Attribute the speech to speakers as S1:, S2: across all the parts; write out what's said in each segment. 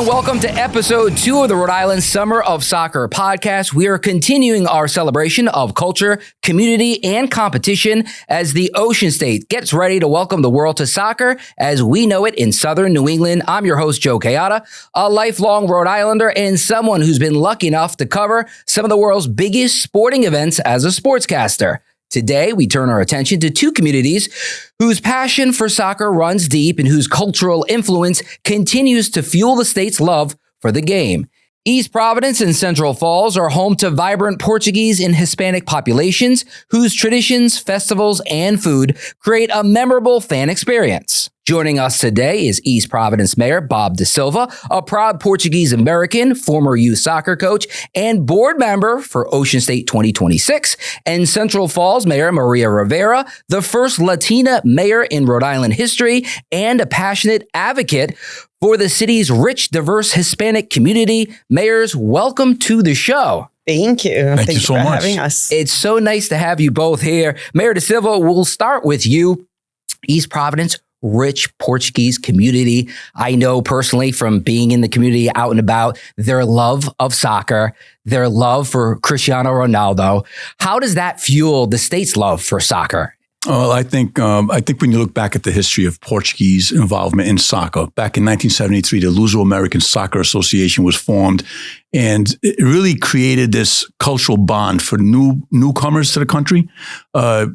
S1: and welcome to episode 2 of the Rhode Island Summer of Soccer podcast. We are continuing our celebration of culture, community, and competition as the Ocean State gets ready to welcome the world to soccer as we know it in Southern New England. I'm your host, Joe Kayata, a lifelong Rhode Islander and someone who's been lucky enough to cover some of the world's biggest sporting events as a sportscaster. Today, we turn our attention to two communities whose passion for soccer runs deep and whose cultural influence continues to fuel the state's love for the game. East Providence and Central Falls are home to vibrant Portuguese and Hispanic populations whose traditions, festivals, and food create a memorable fan experience. Joining us today is East Providence Mayor Bob DaSilva, a proud Portuguese American, former youth soccer coach, and board member for Ocean State 2026, and Central Falls Mayor Maria Rivera, the first Latina mayor in Rhode Island history, and a passionate advocate for the city's rich, diverse Hispanic community. Mayors, welcome to the show.
S2: Thank you.
S3: Thank you so much
S2: for having us.
S1: It's so nice to have you both here. Mayor DaSilva, we'll start with you. East Providence, rich Portuguese community. I know personally from being in the community out and about, their love of soccer, their love for Cristiano Ronaldo. How does that fuel the state's love for soccer?
S3: Well, I think when you look back at the history of Portuguese involvement in soccer, back in 1973, the Luso-American Soccer Association was formed, and it really created this cultural bond for newcomers to the country.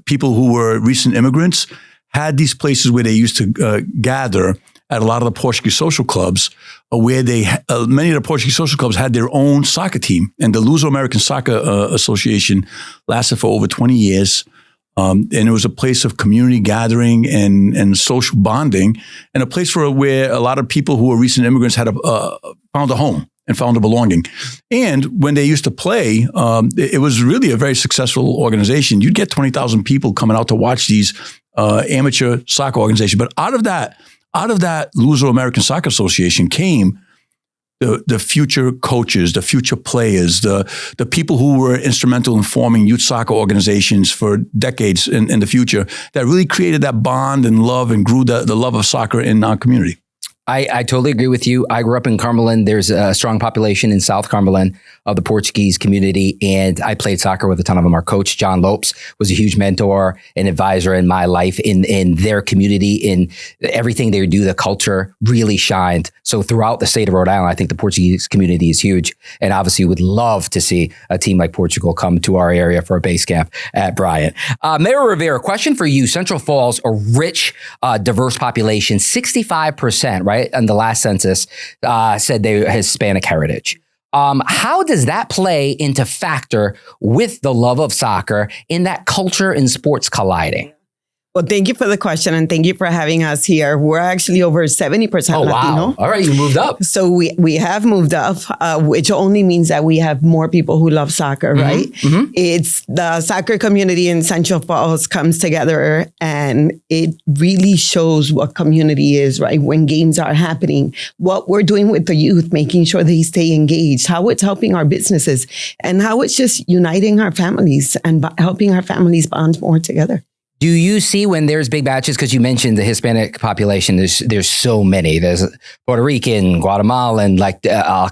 S3: People who were recent immigrants had these places where they used to gather at a lot of the Portuguese social clubs, where many of the Portuguese social clubs had their own soccer team, and the Luso-American Soccer Association lasted for over 20 years. And it was a place of community gathering and social bonding, and a place where a lot of people who were recent immigrants had found a home and found a belonging. And when they used to play, it was really a very successful organization. You'd get 20,000 people coming out to watch these amateur soccer organizations. But out of that Luso-American Soccer Association came the future coaches, the future players, the people who were instrumental in forming youth soccer organizations for decades in the future that really created that bond and love and grew the love of soccer in our community.
S1: I totally agree with you. I grew up in Cumberland. There's a strong population in South Cumberland of the Portuguese community, and I played soccer with a ton of them. Our coach, John Lopes, was a huge mentor and advisor in my life in their community. In everything they do, the culture really shined. So throughout the state of Rhode Island, I think the Portuguese community is huge, and obviously would love to see a team like Portugal come to our area for a base camp at Bryant. Mayor Rivera, question for you. Central Falls, a rich, diverse population, 65%, right? And the last census said they were Hispanic heritage. How does that play into factor with the love of soccer in that culture and sports colliding?
S2: Well, thank you for the question, and thank you for having us here. We're actually over 70% Latino.
S1: Wow. All right, you moved up.
S2: So we have moved up, which only means that we have more people who love soccer, right? Mm-hmm. It's the soccer community in Central Falls comes together, and it really shows what community is, right? When games are happening, what we're doing with the youth, making sure they stay engaged, how it's helping our businesses, and how it's just uniting our families and helping our families bond more together.
S1: Do you see when there's big matches, because you mentioned the Hispanic population, there's so many. There's Puerto Rican, Guatemalan, like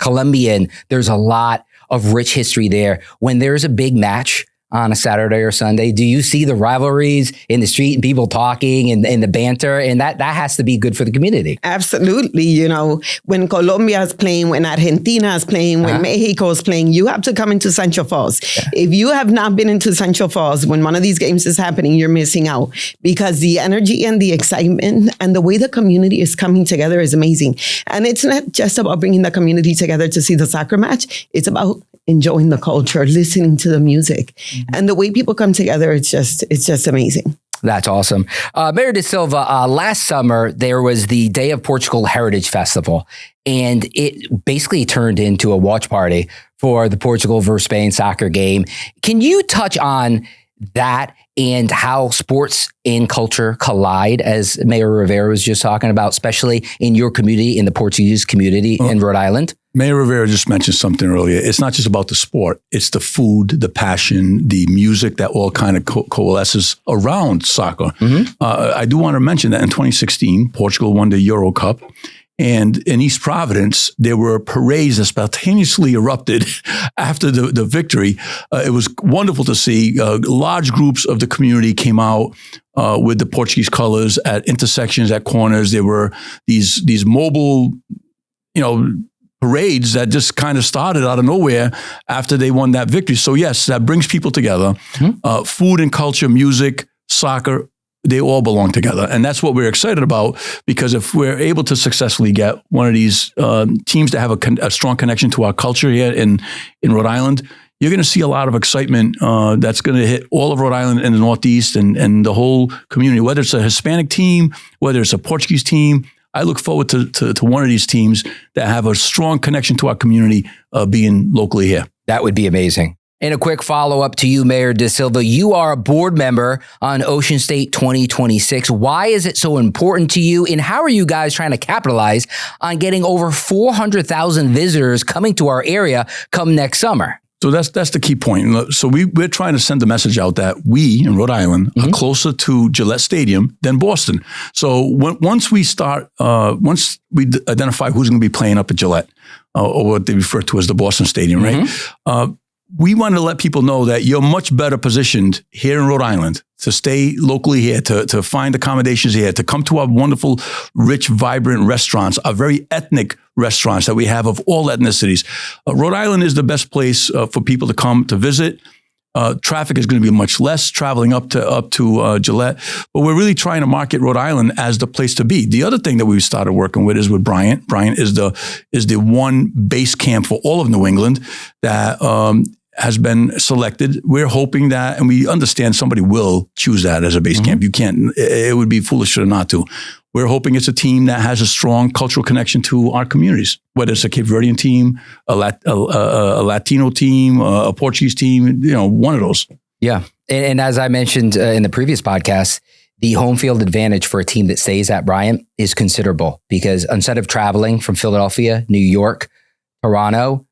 S1: Colombian. There's a lot of rich history there. When there's a big match on a Saturday or Sunday, do you see the rivalries in the street and people talking and the banter? And that has to be good for the community.
S2: Absolutely. You know, when Colombia is playing, when Argentina is playing, when Mexico is playing, you have to come into Central Falls. Yeah. If you have not been into Central Falls, when one of these games is happening, you're missing out, because the energy and the excitement and the way the community is coming together is amazing. And it's not just about bringing the community together to see the soccer match. It's about enjoying the culture, listening to the music, and the way people come together. It's just amazing.
S1: That's awesome. Mayor DaSilva, last summer, there was the Day of Portugal Heritage Festival, and it basically turned into a watch party for the Portugal versus Spain soccer game. Can you touch on that and how sports and culture collide, as Mayor Rivera was just talking about, especially in your community, in the Portuguese community in Rhode Island?
S3: Mayor Rivera just mentioned something earlier. It's not just about the sport. It's the food, the passion, the music that all kind of coalesces around soccer. Mm-hmm. I do want to mention that in 2016, Portugal won the Euro Cup. And in East Providence, there were parades that spontaneously erupted after the victory. It was wonderful to see. Large groups of the community came out with the Portuguese colors at intersections, at corners. There were these mobile, parades that just kind of started out of nowhere after they won that victory. So yes, that brings people together. Food and culture, music, soccer, they all belong together. And that's what we're excited about, because if we're able to successfully get one of these teams to have a strong connection to our culture here in Rhode Island, you're going to see a lot of excitement that's going to hit all of Rhode Island and the Northeast and the whole community, whether it's a Hispanic team, whether it's a Portuguese team. I look forward to one of these teams that have a strong connection to our community being locally here.
S1: That would be amazing. And a quick follow-up to you, Mayor DaSilva. You are a board member on Ocean State 2026. Why is it so important to you? And how are you guys trying to capitalize on getting over 400,000 visitors coming to our area come next summer?
S3: So that's the key point. So we're trying to send the message out that we in Rhode Island are closer to Gillette Stadium than Boston. So once we identify who's going to be playing up at Gillette, or what they refer to as the Boston Stadium, right? We want to let people know that you're much better positioned here in Rhode Island to stay locally here, to find accommodations here, to come to our wonderful, rich, vibrant restaurants, our very ethnic restaurants that we have of all ethnicities. Rhode Island is the best place for people to come to visit. Traffic is going to be much less traveling up to Gillette, but we're really trying to market Rhode Island as the place to be. The other thing that we started working with is with Bryant. Bryant is the one base camp for all of New England that has been selected. We're hoping that, and we understand somebody will choose that as a base camp. You can't. It would be foolish not to. We're hoping it's a team that has a strong cultural connection to our communities, whether it's a Cape Verdean team, a Latino team, a Portuguese team, one of those.
S1: Yeah. And as I mentioned in the previous podcast, the home field advantage for a team that stays at Bryant is considerable, because instead of traveling from Philadelphia, New York, Toronto,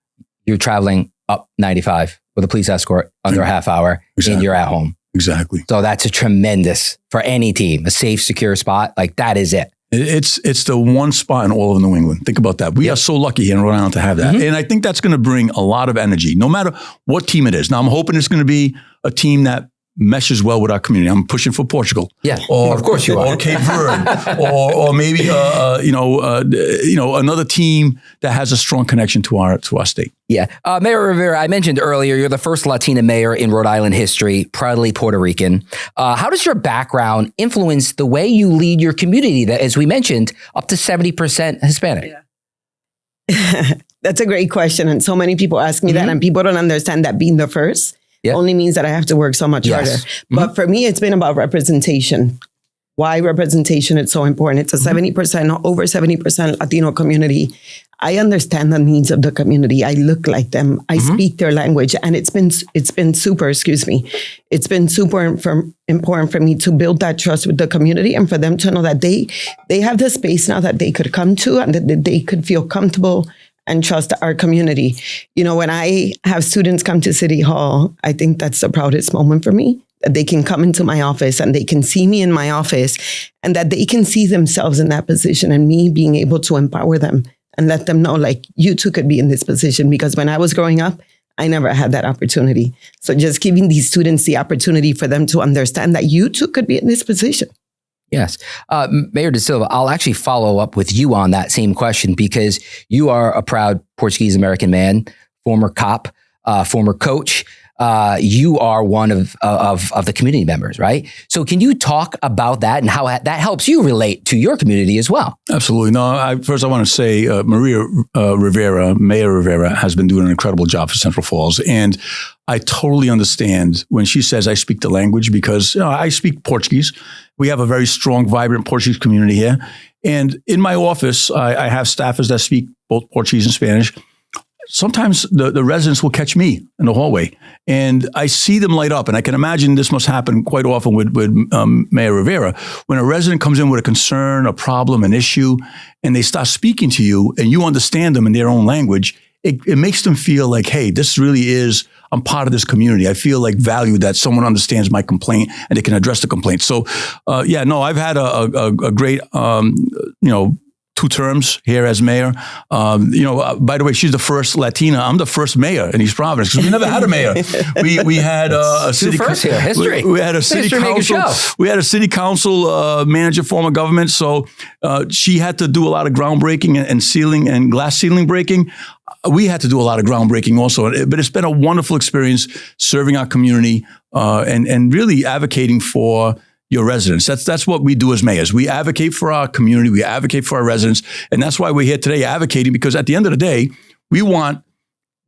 S1: you're traveling up 95 with a police escort under a half hour, and you're at home.
S3: Exactly.
S1: So that's a tremendous, for any team, a safe, secure spot. Like, that is it.
S3: It's the one spot in all of New England. Think about that. We are so lucky here in Rhode Island to have that. And I think that's going to bring a lot of energy, no matter what team it is. Now, I'm hoping it's going to be a team that meshes well with our community. I'm pushing for Portugal.
S1: Yeah, of course you are.
S3: Or Cape Verde, or maybe another team that has a strong connection to our state.
S1: Yeah, Mayor Rivera, I mentioned earlier, you're the first Latina mayor in Rhode Island history, proudly Puerto Rican. How does your background influence the way you lead your community that, as we mentioned, up to 70% Hispanic?
S2: Yeah. That's a great question. And so many people ask me that, and people don't understand that being the first only means that I have to work so much harder. But for me, it's been about representation. Why representation is so important. It's a 70%, over 70% Latino community. I understand the needs of the community. I look like them. I speak their language. And it's been super important for me to build that trust with the community, and for them to know that they have the space now that they could come to, and that they could feel comfortable and trust our community. When I have students come to City Hall, I think that's the proudest moment for me, that they can come into my office and they can see me in my office, and that they can see themselves in that position, and me being able to empower them and let them know, like, you too could be in this position. Because when I was growing up, I never had that opportunity. So just giving these students the opportunity for them to understand that you too could be in this position.
S1: Yes. Mayor DaSilva, I'll actually follow up with you on that same question, because you are a proud Portuguese American man, former cop, former coach. You are one of the community members, right? So can you talk about that and how that helps you relate to your community as well?
S3: Absolutely. No, first I want to say Mayor Rivera has been doing an incredible job for Central Falls. And I totally understand when she says I speak the language, because I speak Portuguese. We have a very strong, vibrant Portuguese community here. And in my office, I have staffers that speak both Portuguese and Spanish. Sometimes the residents will catch me in the hallway, and I see them light up. And I can imagine this must happen quite often with Mayor Rivera. When a resident comes in with a concern, a problem, an issue, and they start speaking to you, and you understand them in their own language, it makes them feel like, hey, this really is, I'm part of this community. I feel like valued, that someone understands my complaint and they can address the complaint. So, I've had a great, 2 terms here as mayor. By the way, she's the first Latina. I'm the first mayor in East Providence because we never had a mayor. We had a city
S1: here. History.
S3: We had a city council. We had a city council manager form of government. So she had to do a lot of groundbreaking and ceiling and glass ceiling breaking. We had to do a lot of groundbreaking also, but it's been a wonderful experience serving our community and really advocating for your residents. That's what we do as mayors. We advocate for our community. We advocate for our residents. And that's why we're here today advocating, because at the end of the day, we want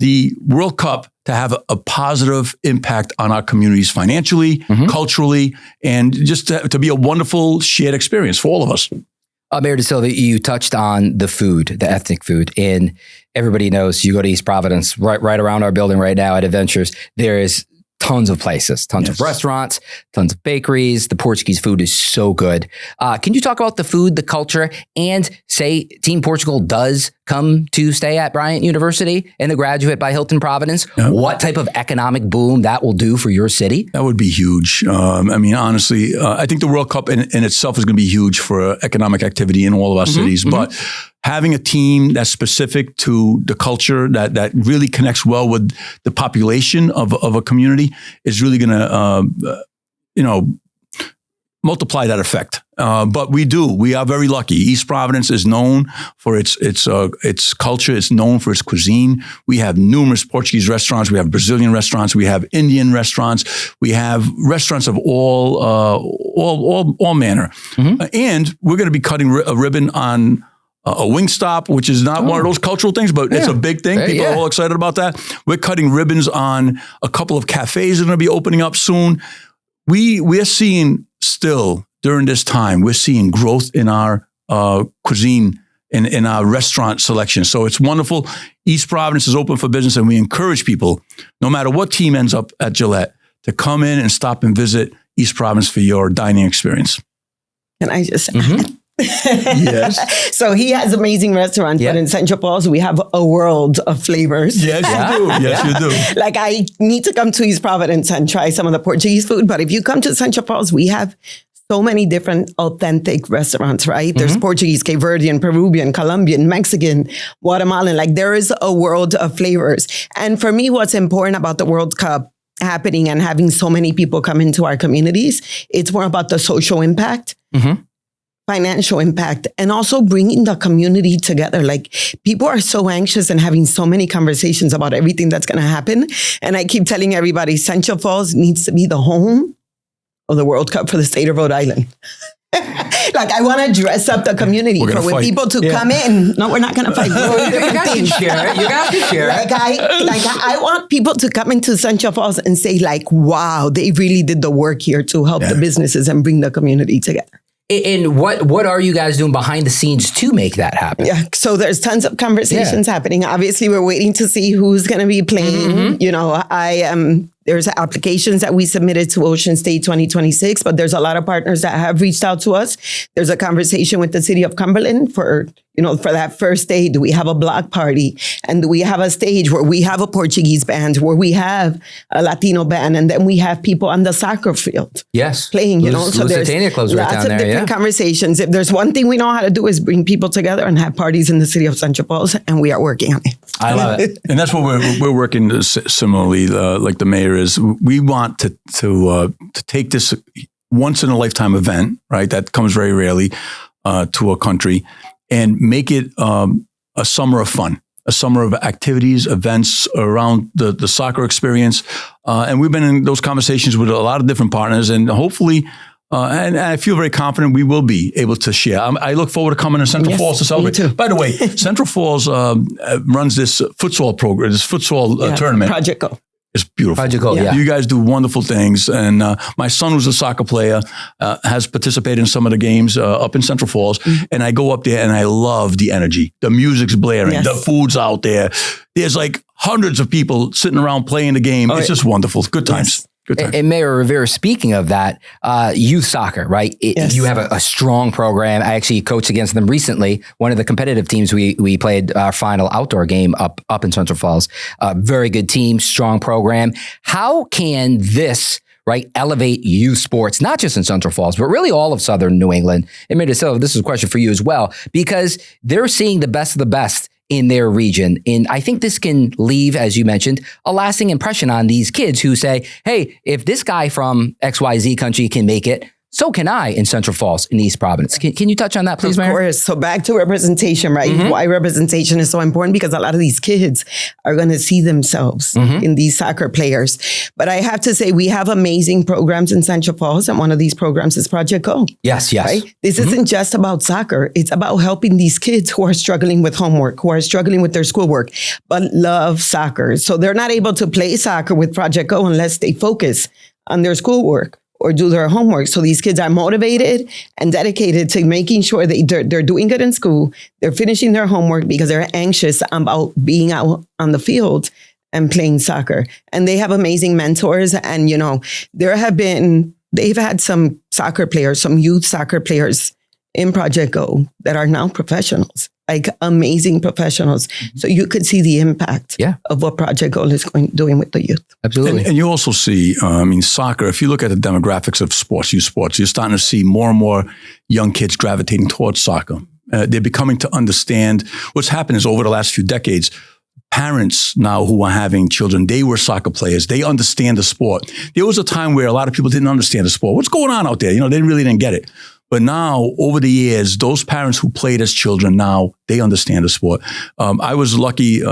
S3: the World Cup to have a positive impact on our communities financially, culturally, and just to be a wonderful shared experience for all of us.
S1: Mayor DaSilva, you touched on the food, the ethnic food, and everybody knows you go to East Providence, right around our building right now at Adventures, there is tons of places, tons of restaurants, tons of bakeries. The Portuguese food is so good. Can you talk about the food, the culture, and say Team Portugal does come to stay at Bryant University and the Graduate by Hilton Providence? Yep. What type of economic boom that will do for your city?
S3: That would be huge. Honestly, I think the World Cup in itself is going to be huge for economic activity in all of our cities. But having a team that's specific to the culture, that really connects well with the population of a community is really going to, multiply that effect. But we are very lucky. East Providence is known for its culture. It's known for its cuisine. We have numerous Portuguese restaurants. We have Brazilian restaurants. We have Indian restaurants. We have restaurants of all manner. And we're going to be cutting a ribbon on a Wingstop, which is not one of those cultural things, but it's a big thing. People are all excited about that. We're cutting ribbons on a couple of cafes that are going to be opening up soon. We're seeing still during this time, we're seeing growth in our cuisine and in our restaurant selection. So it's wonderful. East Providence is open for business, and we encourage people, no matter what team ends up at Gillette, to come in and stop and visit East Providence for your dining experience.
S2: Can I just add?
S3: Yes.
S2: So he has amazing restaurants, but in Central Falls, we have a world of flavors.
S3: Yes, you do. Yes, you do.
S2: Like, I need to come to East Providence and try some of the Portuguese food. But if you come to Central Falls, we have so many different authentic restaurants, right? There's Portuguese, Cape Verdean, Peruvian, Colombian, Mexican, Guatemalan. Like, there is a world of flavors. And for me, what's important about the World Cup happening and having so many people come into our communities, it's more about the social impact. Financial impact, and also bringing the community together. Like, people are so anxious and having so many conversations about everything that's going to happen. And I keep telling everybody, Central Falls needs to be the home of the World Cup for the state of Rhode Island. Like, I want to dress up the community for people to come in. No, we're not going to fight.
S1: You guys can share it. You guys can share it.
S2: I want people to come into Central Falls and say, like, wow, they really did the work here to help the businesses and bring the community together.
S1: And what are you guys doing behind the scenes to make that happen?
S2: Yeah, so there's tons of conversations happening. Obviously, we're waiting to see who's going to be playing. There's applications that we submitted to Ocean State 2026, but there's a lot of partners that have reached out to us. There's a conversation with the city of Cumberland for that first day. Do we have a block party? And do we have a stage where we have a Portuguese band, where we have a Latino band, and then we have people on the soccer field playing, So there's lots of different conversations. If there's one thing we know how to do is bring people together and have parties in the city of Central Falls, and we are working on it.
S1: I love it.
S3: And that's what we're working similarly, like the mayor is. We want to take this once in a lifetime event, right? That comes very rarely to a country, and make it a summer of fun, a summer of activities, events around the soccer experience. And we've been in those conversations with a lot of different partners, and hopefully, and I feel very confident we will be able to share. I look forward to coming to Central Falls to celebrate.
S2: Me too.
S3: By the way, Central Falls runs this futsal program, this futsal tournament.
S2: Project Go.
S3: It's beautiful.
S1: Project Go,
S3: You guys do wonderful things. And my son, who's a soccer player, has participated in some of the games up in Central Falls. And I go up there and I love the energy. The music's blaring. The food's out there. There's like hundreds of people sitting around playing the game. It's just wonderful. Good times. Good time.
S1: And Mayor Rivera, speaking of that, youth soccer, right? You have a strong program. I actually coached against them recently. One of the competitive teams we played our final outdoor game up in Central Falls. Very good team, strong program. How can this right, elevate youth sports, not just in Central Falls, but really all of Southern New England. And DaSilva, this is a question for you as well, because they're seeing the best of the best in their region. And I think this can leave, as you mentioned, a lasting impression on these kids who say, hey, if this guy from XYZ country can make it, so can I in Central Falls, in East Providence. Can you touch on that, please, Mayor?
S2: Of course. So back to representation, right? Why representation is so important, because a lot of these kids are going to see themselves in these soccer players. But I have to say, we have amazing programs in Central Falls, and one of these programs is Project Go.
S1: Yes.
S2: Right? This isn't just about soccer. It's about helping these kids who are struggling with homework, who are struggling with their schoolwork, but love soccer. So they're not able to play soccer with Project Go unless they focus on their schoolwork or do their homework. So these kids are motivated and dedicated to making sure that they're doing good in school. They're finishing their homework because they're anxious about being out on the field and playing soccer. And they have amazing mentors. And, they've had some soccer players, some youth soccer players in Project Go that are now professionals, like amazing professionals. So you could see the impact of what Project Go is doing with the youth.
S1: Absolutely.
S3: And you also see, soccer, if you look at the demographics of youth sports, you're starting to see more and more young kids gravitating towards soccer. They're becoming to understand what's happened is over the last few decades, parents now who are having children, they were soccer players. They understand the sport. There was a time where a lot of people didn't understand the sport. What's going on out there? They really didn't get it. But now, over the years, those parents who played as children, now they understand the sport. I was lucky,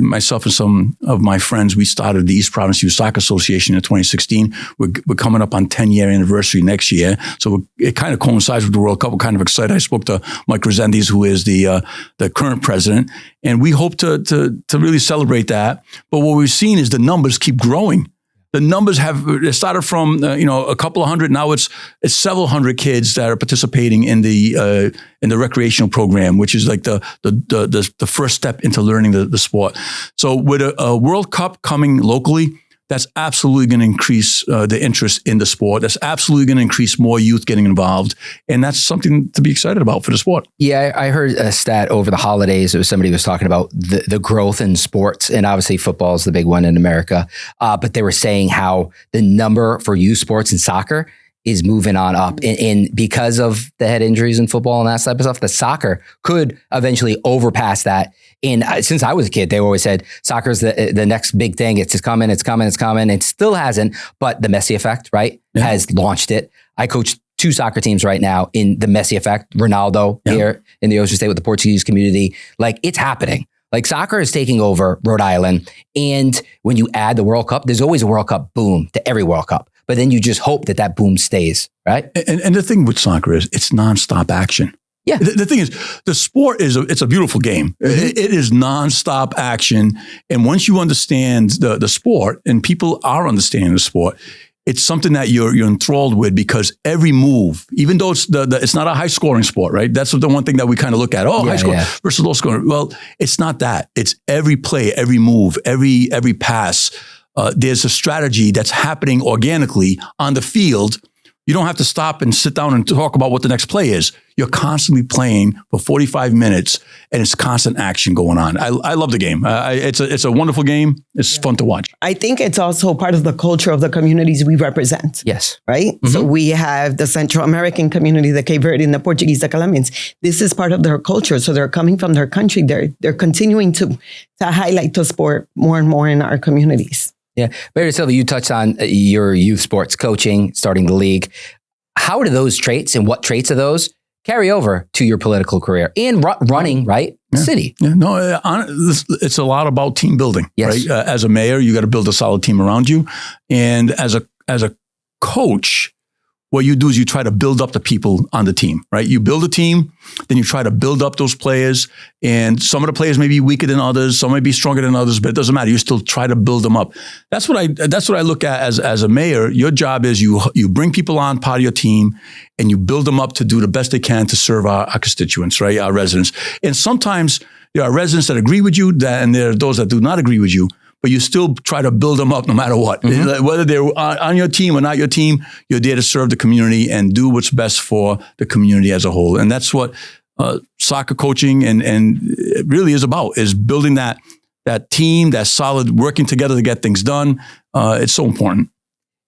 S3: myself and some of my friends, we started the East Providence Youth Soccer Association in 2016. We're coming up on 10-year anniversary next year. So it kind of coincides with the World Cup. We're kind of excited. I spoke to Mike Resendiz, who is the current president, and we hope to really celebrate that. But what we've seen is the numbers keep growing. The numbers it started from a couple of hundred. Now it's several hundred kids that are participating in the recreational program, which is like the first step into learning the sport. So with a World Cup coming locally, that's absolutely going to increase the interest in the sport. That's absolutely going to increase more youth getting involved. And that's something to be excited about for the sport.
S1: Yeah, I heard a stat over the holidays. It was somebody was talking about the growth in sports. And obviously football is the big one in America. But they were saying how the number for youth sports and soccer is moving on up. And because of the head injuries in football and that type of stuff, the soccer could eventually overpass that. And since I was a kid, they always said soccer is the next big thing. It's just coming, it's coming, it's coming. It still hasn't, but the Messi effect, right, has launched it. I coach 2 soccer teams right now in the Messi effect. Ronaldo here in the Ocean State with the Portuguese community. Like, it's happening. Like, soccer is taking over Rhode Island. And when you add the World Cup, there's always a World Cup boom to every World Cup. But then you just hope that boom stays, right?
S3: And the thing with soccer is it's nonstop action.
S1: Yeah.
S3: The thing is, the sport it's a beautiful game. It is nonstop action. And once you understand the sport, and people are understanding the sport, it's something that you're enthralled with, because every move, even though it's not a high scoring sport, right? That's the one thing that we kind of look at. High score versus low scoring. Well, it's not that. It's every play, every move, every pass. There's a strategy that's happening organically on the field. You don't have to stop and sit down and talk about what the next play is. You're constantly playing for 45 minutes, and it's constant action going on. I love the game. It's a wonderful game. It's fun to watch.
S2: I think it's also part of the culture of the communities we represent.
S1: Yes.
S2: Right? So we have the Central American community, the Cape Verdean, the Portuguese, the Colombians. This is part of their culture. So they're coming from their country. They're continuing to highlight the sport more and more in our communities.
S1: Yeah. Mayor DaSilva, you touched on your youth sports coaching, starting the league. How do those traits, and what traits of those carry over to your political career and running, right? The city?
S3: Yeah. No, it's a lot about team building,
S1: yes.
S3: Right? As a mayor, you got to build a solid team around you. And as a coach, what you do is you try to build up the people on the team, right? You build a team, then you try to build up those players. And some of the players may be weaker than others, some may be stronger than others, but it doesn't matter. You still try to build them up. That's what I look at as a mayor. Your job is you bring people on part of your team, and you build them up to do the best they can to serve our constituents, right? Our residents. And sometimes there are residents that agree with you, and there are those that do not agree with you. But you still try to build them up no matter what. Whether they're on your team or not your team, you're there to serve the community and do what's best for the community as a whole. And that's what soccer coaching and it really is about, is building that team, that solid, working together to get things done. It's so important.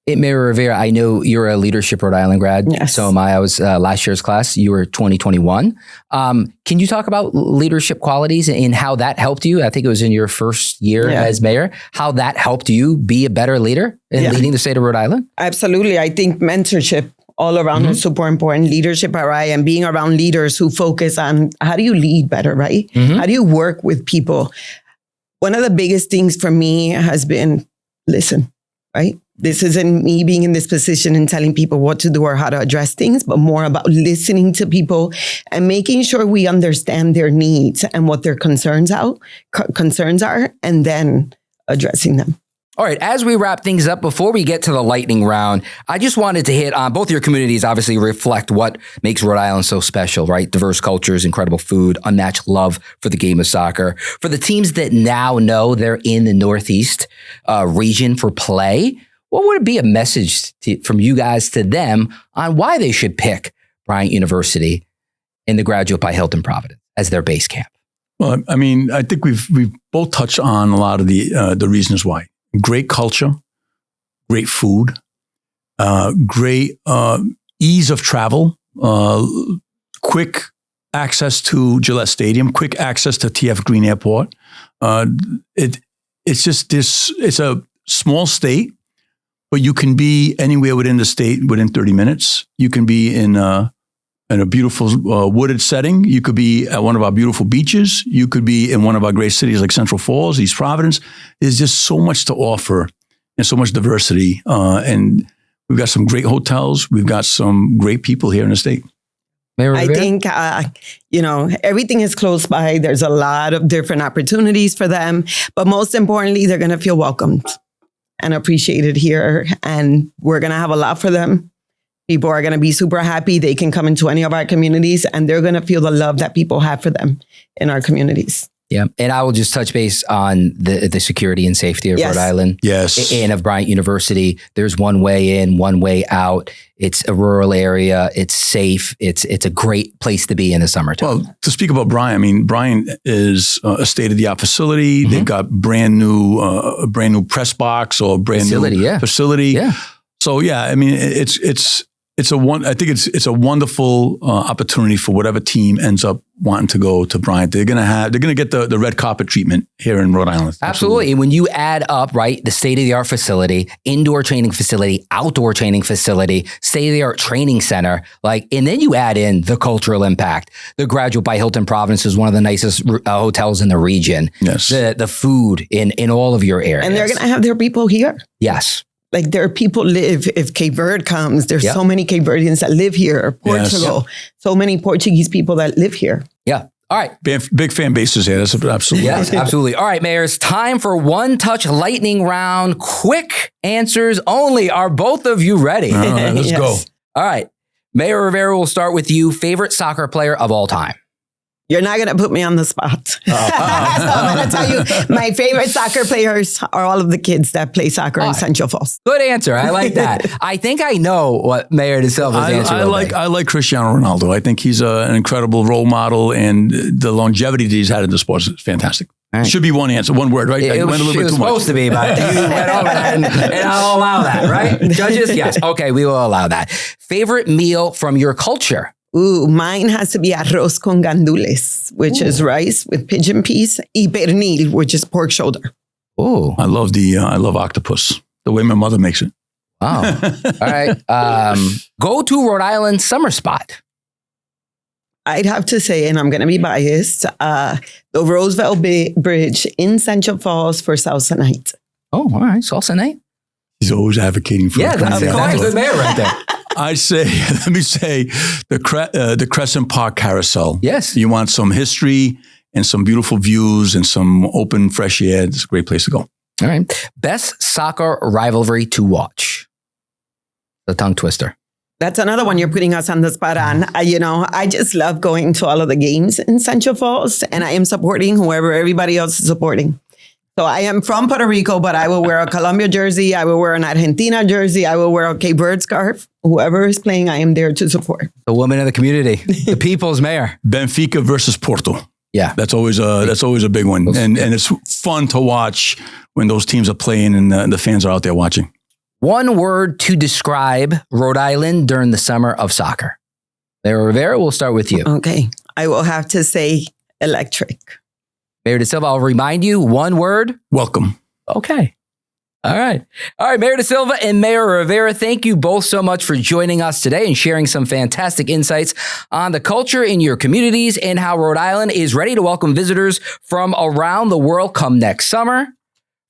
S1: Mayor Rivera, I know you're a Leadership Rhode Island grad.
S2: Yes.
S1: So am I. I was last year's class. You were 2021. Can you talk about leadership qualities and how that helped you? I think it was in your first year as mayor. How that helped you be a better leader in leading the state of Rhode Island?
S2: Absolutely. I think mentorship all around is super important. Leadership, right? And being around leaders who focus on how do you lead better, right? How do you work with people? One of the biggest things for me has been listen, right? This isn't me being in this position and telling people what to do or how to address things, but more about listening to people and making sure we understand their needs and what their concerns are, and then addressing them.
S1: All right, as we wrap things up, before we get to the lightning round, I just wanted to hit on both your communities obviously reflect what makes Rhode Island so special, right? Diverse cultures, incredible food, unmatched love for the game of soccer. For the teams that now know they're in the Northeast region for play, what would be a message from you guys to them on why they should pick Bryant University in the Graduate by Hilton Providence as their base camp?
S3: Well, I mean, I think we've both touched on a lot of the reasons why. Great culture, great food, great ease of travel, quick access to Gillette Stadium, quick access to TF Green Airport. It's just this. It's a small state, but you can be anywhere within the state within 30 minutes. You can be in a beautiful wooded setting. You could be at one of our beautiful beaches. You could be in one of our great cities like Central Falls, East Providence. There's just so much to offer and so much diversity. And we've got some great hotels. We've got some great people here in the state.
S2: I think, everything is close by. There's a lot of different opportunities for them. But most importantly, they're going to feel welcomed and appreciated here. And we're going to have a lot for them. People are going to be super happy. They can come into any of our communities and they're going to feel the love that people have for them in our communities.
S1: Yeah. And I will just touch base on the security and safety of Rhode Island.
S3: Yes.
S1: And of Bryant University. There's one way in, one way out. It's a rural area. It's safe. It's a great place to be in the summertime.
S3: Well, to speak about Bryant, I mean, Bryant is a state-of-the-art facility. They've got brand new press box or brand new facility. Yeah. So yeah, I mean, I think it's a wonderful opportunity for whatever team ends up wanting to go to Bryant. They're gonna get the red carpet treatment here in Rhode Island.
S1: Absolutely. And when you add up, right, the state-of-the-art facility, indoor training facility, outdoor training facility, state-of-the-art training center, and then you add in the cultural impact. The Graduate by Hilton Providence is one of the nicest hotels in the region.
S3: Yes.
S1: The food in all of your areas.
S2: And they're gonna have their people here.
S1: Yes.
S2: Like there are people live, if Cape Verde comes, there's so many Cape Verdeans that live here, Portugal, so many Portuguese people that live here.
S1: Yeah. All right.
S3: Big fan bases here. That's absolutely.
S1: Yes, absolutely. All right, Mayor, it's time for one touch lightning round. Quick answers only. Are both of you ready?
S3: All right, let's go.
S1: All right. Mayor Rivera, will start with you. Favorite soccer player of all time?
S2: You're not going to put me on the spot. So I'm going to tell you, my favorite soccer players are all of the kids that play soccer in Central Falls.
S1: Good answer. I like that. I think I know what Mayor DaSilva's answer is.
S3: I like Cristiano Ronaldo. I think he's an incredible role model, and the longevity that he's had in the sports is fantastic. Right. Should be one answer, one word, right?
S1: It was supposed to be, but you went over that, and I'll allow that, right? Judges? Yes. Okay, we will allow that. Favorite meal from your culture?
S2: Ooh, mine has to be arroz con gandules, which is rice with pigeon peas, y pernil, which is pork shoulder.
S1: Oh,
S3: I love octopus. The way my mother makes it.
S1: Wow. All right. Go to Rhode Island summer spot.
S2: I'd have to say, and I'm going to be biased, the Roosevelt Bridge in Central Falls for salsa night.
S1: Oh, all right. Salsa night.
S3: He's always advocating for
S1: it. That's a good mayor right there.
S3: Let me say, the Crescent Park Carousel.
S1: Yes.
S3: You want some history and some beautiful views and some open, fresh air. It's a great place to go.
S1: All right. Best soccer rivalry to watch? The tongue twister.
S2: That's another one you're putting us on the spot on. I just love going to all of the games in Central Falls, and I am supporting whoever everybody else is supporting. So I am from Puerto Rico, but I will wear a Colombia jersey. I will wear an Argentina jersey. I will wear a Cape Verde scarf. Whoever is playing, I am there to support.
S1: The woman of the community, the people's mayor.
S3: Benfica versus Porto.
S1: Yeah,
S3: that's always a big one, and it's fun to watch when those teams are playing and the fans are out there watching.
S1: One word to describe Rhode Island during the summer of soccer. Mayor Rivera, we'll start with you.
S2: Okay. I will have to say electric.
S1: Mayor DaSilva, I'll remind you, one word.
S3: Welcome.
S1: Okay. All right. Mayor DaSilva and Mayor Rivera, thank you both so much for joining us today and sharing some fantastic insights on the culture in your communities and how Rhode Island is ready to welcome visitors from around the world come next summer.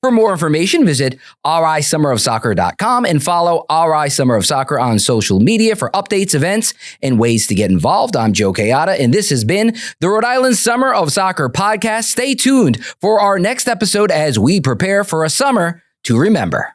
S1: For more information, visit risummerofsoccer.com and follow RI Summer of Soccer on social media for updates, events, and ways to get involved. I'm Joe Kayata, and this has been the Rhode Island Summer of Soccer podcast. Stay tuned for our next episode as we prepare for a summer to remember.